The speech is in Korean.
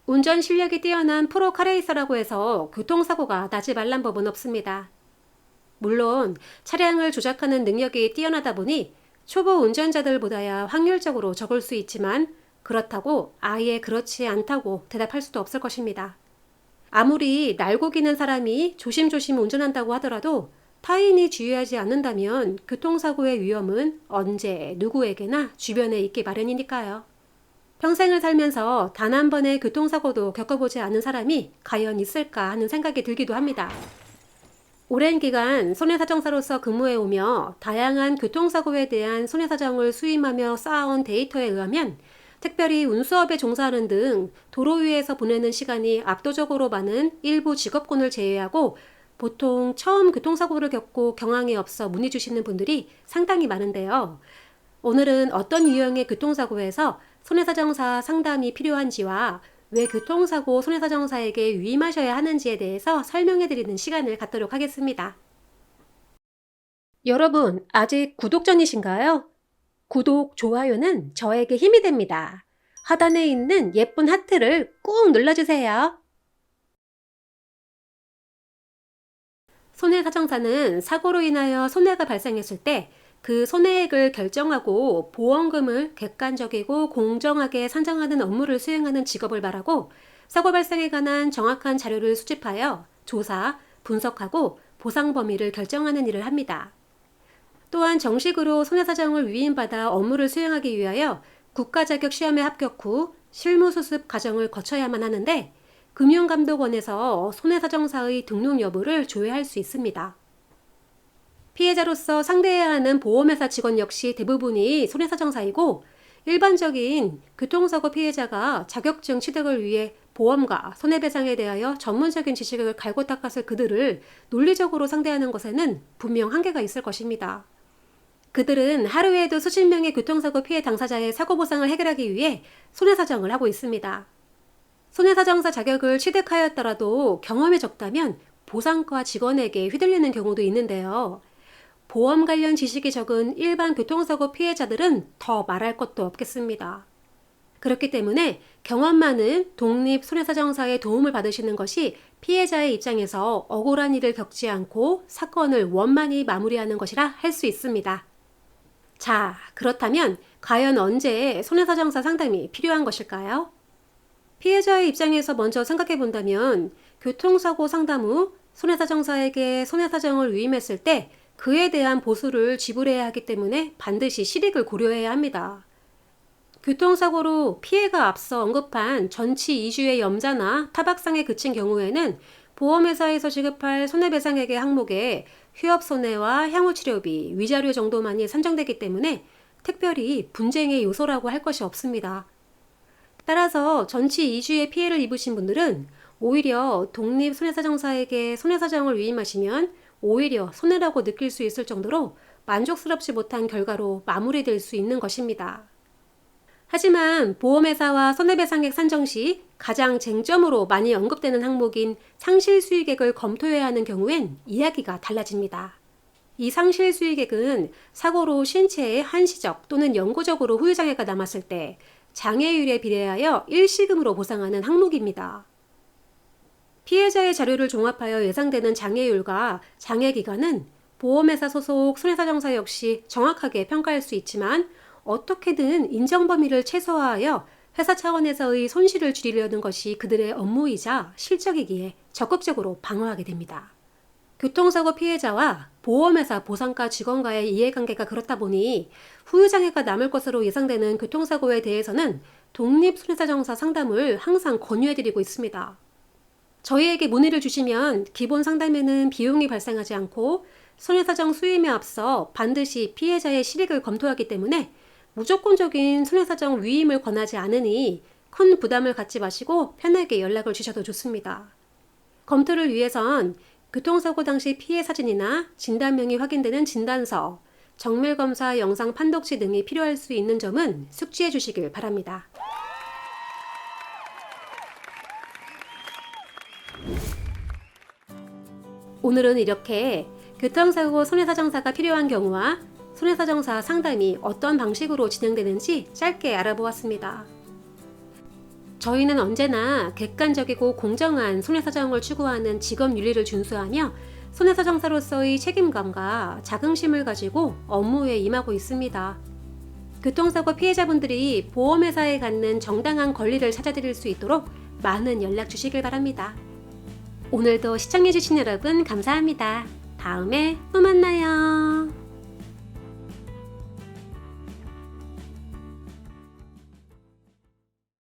운전 실력이 뛰어난 프로 카레이서라고 해서 교통사고가 나지 말란 법은 없습니다. 물론 차량을 조작하는 능력이 뛰어나다 보니 초보 운전자들보다야 확률적으로 적을 수 있지만 그렇다고 아예 그렇지 않다고 대답할 수도 없을 것입니다. 아무리 날고 기는 사람이 조심조심 운전한다고 하더라도 타인이 주의하지 않는다면 교통사고의 위험은 언제 누구에게나 주변에 있기 마련이니까요. 평생을 살면서 단 한 번의 교통사고도 겪어보지 않은 사람이 과연 있을까 하는 생각이 들기도 합니다. 오랜 기간 손해사정사로서 근무해오며 다양한 교통사고에 대한 손해사정을 수임하며 쌓아온 데이터에 의하면 특별히 운수업에 종사하는 등 도로 위에서 보내는 시간이 압도적으로 많은 일부 직업군을 제외하고 보통 처음 교통사고를 겪고 경황이 없어 문의 주시는 분들이 상당히 많은데요. 오늘은 어떤 유형의 교통사고에서 손해사정사 상담이 필요한지와 왜 교통사고 손해사정사에게 위임하셔야 하는지에 대해서 설명해드리는 시간을 갖도록 하겠습니다. 여러분, 아직 구독 전이신가요? 구독, 좋아요는 저에게 힘이 됩니다. 하단에 있는 예쁜 하트를 꾹 눌러주세요. 손해사정사는 사고로 인하여 손해가 발생했을 때 그 손해액을 결정하고 보험금을 객관적이고 공정하게 산정하는 업무를 수행하는 직업을 말하고 사고 발생에 관한 정확한 자료를 수집하여 조사, 분석하고 보상 범위를 결정하는 일을 합니다. 또한 정식으로 손해사정을 위임받아 업무를 수행하기 위하여 국가자격 시험에 합격 후 실무수습 과정을 거쳐야만 하는데 금융감독원에서 손해사정사의 등록 여부를 조회할 수 있습니다. 피해자로서 상대해야 하는 보험회사 직원 역시 대부분이 손해사정사이고 일반적인 교통사고 피해자가 자격증 취득을 위해 보험과 손해배상에 대하여 전문적인 지식을 갈고 닦았을 그들을 논리적으로 상대하는 것에는 분명 한계가 있을 것입니다. 그들은 하루에도 수십 명의 교통사고 피해 당사자의 사고보상을 해결하기 위해 손해사정을 하고 있습니다. 손해사정사 자격을 취득하였더라도 경험이 적다면 보상과 직원에게 휘둘리는 경우도 있는데요. 보험 관련 지식이 적은 일반 교통사고 피해자들은 더 말할 것도 없겠습니다. 그렇기 때문에 경험 많은 독립 손해사정사의 도움을 받으시는 것이 피해자의 입장에서 억울한 일을 겪지 않고 사건을 원만히 마무리하는 것이라 할 수 있습니다. 자, 그렇다면 과연 언제 손해사정사 상담이 필요한 것일까요? 피해자의 입장에서 먼저 생각해 본다면 교통사고 상담 후 손해사정사에게 손해사정을 위임했을 때 그에 대한 보수를 지불해야 하기 때문에 반드시 실익을 고려해야 합니다. 교통사고로 피해가 앞서 언급한 전치 2주의 염자나 타박상에 그친 경우에는 보험회사에서 지급할 손해배상액의 항목에 휴업손해와 향후치료비, 위자료 정도만이 산정되기 때문에 특별히 분쟁의 요소라고 할 것이 없습니다. 따라서 전치 2주의 피해를 입으신 분들은 오히려 독립 손해사정사에게 손해사정을 위임하시면 오히려 손해라고 느낄 수 있을 정도로 만족스럽지 못한 결과로 마무리될 수 있는 것입니다. 하지만 보험회사와 손해배상액 산정 시 가장 쟁점으로 많이 언급되는 항목인 상실수익액을 검토해야 하는 경우엔 이야기가 달라집니다. 이 상실수익액은 사고로 신체에 한시적 또는 영구적으로 후유장애가 남았을 때 장애율에 비례하여 일시금으로 보상하는 항목입니다. 피해자의 자료를 종합하여 예상되는 장애율과 장애기간은 보험회사 소속 손해사정사 역시 정확하게 평가할 수 있지만 어떻게든 인정 범위를 최소화하여 회사 차원에서의 손실을 줄이려는 것이 그들의 업무이자 실적이기에 적극적으로 방어하게 됩니다. 교통사고 피해자와 보험회사 보상가 직원과의 이해관계가 그렇다 보니 후유장애가 남을 것으로 예상되는 교통사고에 대해서는 독립손해사정사 상담을 항상 권유해드리고 있습니다. 저희에게 문의를 주시면 기본 상담에는 비용이 발생하지 않고 손해사정 수임에 앞서 반드시 피해자의 실익을 검토하기 때문에 무조건적인 손해사정 위임을 권하지 않으니 큰 부담을 갖지 마시고 편하게 연락을 주셔도 좋습니다. 검토를 위해선 교통사고 당시 피해 사진이나 진단명이 확인되는 진단서, 정밀검사 영상 판독지 등이 필요할 수 있는 점은 숙지해 주시길 바랍니다. 오늘은 이렇게 교통사고 손해사정사가 필요한 경우와 손해사정사 상담이 어떤 방식으로 진행되는지 짧게 알아보았습니다. 저희는 언제나 객관적이고 공정한 손해사정을 추구하는 직업윤리를 준수하며 손해사정사로서의 책임감과 자긍심을 가지고 업무에 임하고 있습니다. 교통사고 피해자분들이 보험회사에 갖는 정당한 권리를 찾아드릴 수 있도록 많은 연락 주시길 바랍니다. 오늘도 시청해주신 여러분 감사합니다. 다음에 또 만나요.